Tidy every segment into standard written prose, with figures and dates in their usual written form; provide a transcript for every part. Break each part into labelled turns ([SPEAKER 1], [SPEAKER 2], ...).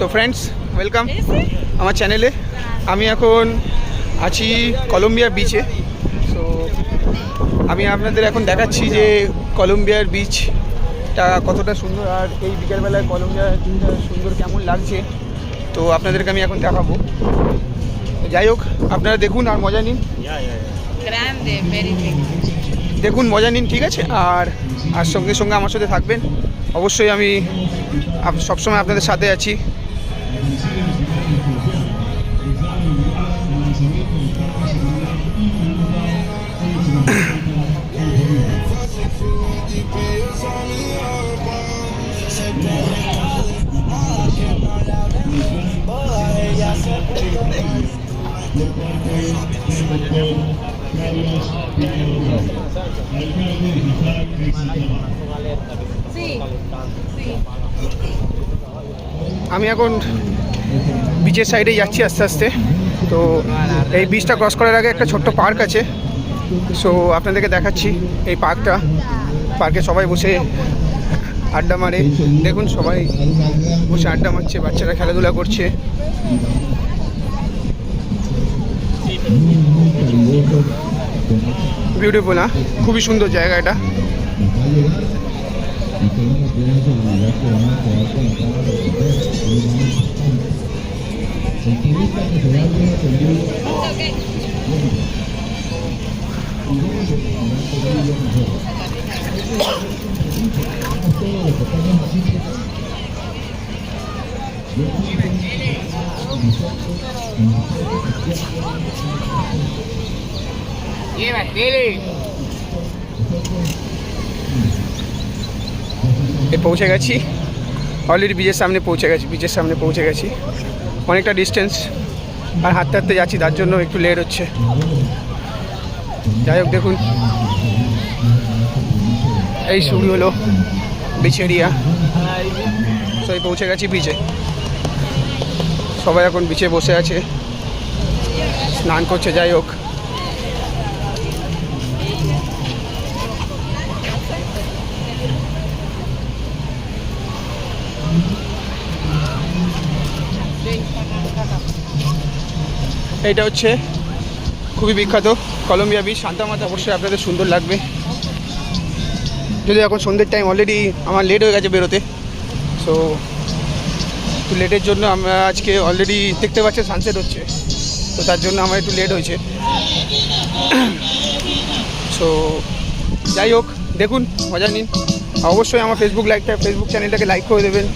[SPEAKER 1] So friends, welcome আমার চ্যানেলে। আমি এখন আছি কলম্বিয়া বিচে। সো আমি আপনাদের এখন দেখাচ্ছি যে কলম্বিয়ার বিচটা কতটা সুন্দর, আর এই বিকেলবেলায় কলম্বিয়ার বিচটা সুন্দর কেমন লাগছে, তো আপনাদেরকে আমি এখন দেখাবো। যাই হোক, আপনারা দেখুন আর মজা নিন, দেখুন মজা নিন, ঠিক আছে? আর সঙ্গে সঙ্গে আমার সাথে থাকবেন অবশ্যই। আমি সবসময় আপনাদের সাথে আছি। আমি এখন বিচের সাইডে যাচ্ছি আস্তে আস্তে। তো এই বিচটা ক্রস করার আগে একটা ছোট্ট পার্ক আছে, সো আপনাদেরকে দেখাচ্ছি এই পার্কে সবাই বসে আড্ডা মারে। দেখুন সবাই বসে আড্ডা মারছে, বাচ্চারা খেলাধুলা করছে। বিউটিফুল, না? খুবই সুন্দর জায়গা এটা। পৌঁছে গেছি অলরেডি, বিচের সামনে পৌঁছে গেছি। অনেকটা ডিস্টেন্স, আর হাঁটতে হাঁটতে যাচ্ছি, তার জন্য একটু লেট হচ্ছে। যাই হোক, দেখুন এই শুরু হলো বিচ এরিয়া। তো এই পৌঁছে গেছি বিচে। সবাই এখন বিচে বসে আছে, স্নান করছে। যাই হোক, এইটা হচ্ছে খুবই বিখ্যাত কলম্বিয়া বিচ, শান্তা মাতা। অবশ্যই আপনাদের সুন্দর লাগবে। যদি এখন সন্ধ্যের টাইম, অলরেডি আমার লেট হয়ে গেছে বেরোতে। সো একটু লেটের জন্য আমরা আজকে অলরেডি দেখতে পাচ্ছি সানসেট হচ্ছে, তো তার জন্য আমার একটু লেট হয়েছে। সো যাই হোক, দেখুন মজা নিন। অবশ্যই আমার ফেসবুক চ্যানেলটাকে লাইক করে দেবেন।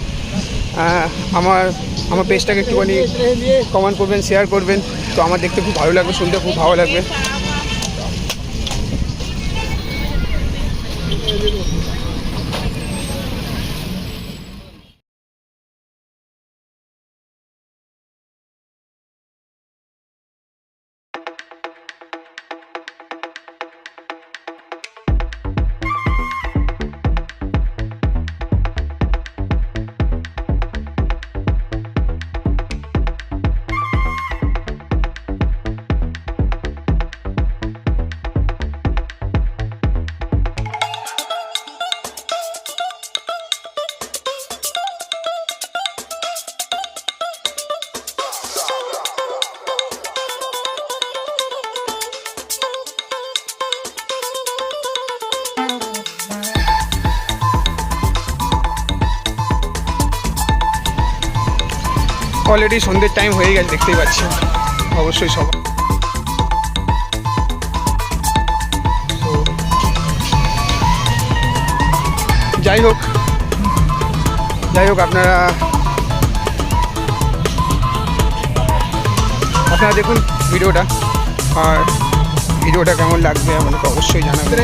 [SPEAKER 1] আমার পেজটাকে একটুখানি কমেন্ট করবেন, শেয়ার করবেন। তো আমার দেখতে খুব ভালো লাগবে, শুনতে খুব ভালো লাগবে। অলরেডি সন্ধ্যের টাইম হয়ে গেছে, দেখতেই পাচ্ছি অবশ্যই সবাই। যাই হোক আপনারা দেখুন ভিডিওটা, আর ভিডিওটা কেমন লাগবে আমাকে অবশ্যই জানাবেন।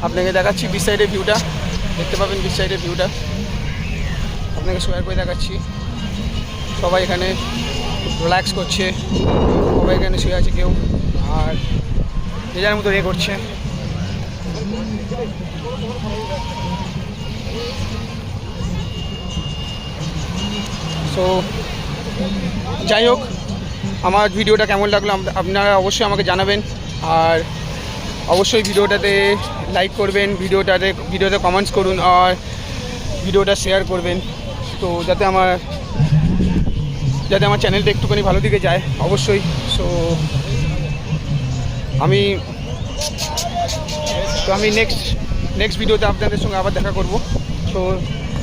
[SPEAKER 1] আপনাকে দেখাচ্ছি বিচ সাইডের ভিউটা, দেখতে পাবেন বিচ সাইডের ভিউটা আপনাকে শেয়ার করে দেখাচ্ছি। সবাই এখানে রিল্যাক্স করছে, সবাই এখানে শুয়ে আছে কেউ, আর যে যার মতো করছে। সো যাই হোক, আমার ভিডিওটা কেমন লাগলো আপনারা অবশ্যই আমাকে জানাবেন, আর অবশ্যই ভিডিওটাতে লাইক করবেন, ভিডিওতে কমেন্টস করুন, আর ভিডিওটা শেয়ার করবেন, তো যাতে আমার চ্যানেলটা একটুখানি ভালো দিকে যায় অবশ্যই। সো আমি নেক্সট ভিডিওতে আপনাদের সঙ্গে আবার দেখা করব। তো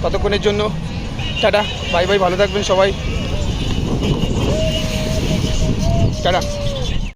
[SPEAKER 1] ততক্ষণের জন্য টাটা, বাই বাই, ভালো থাকবেন সবাই, টাটা।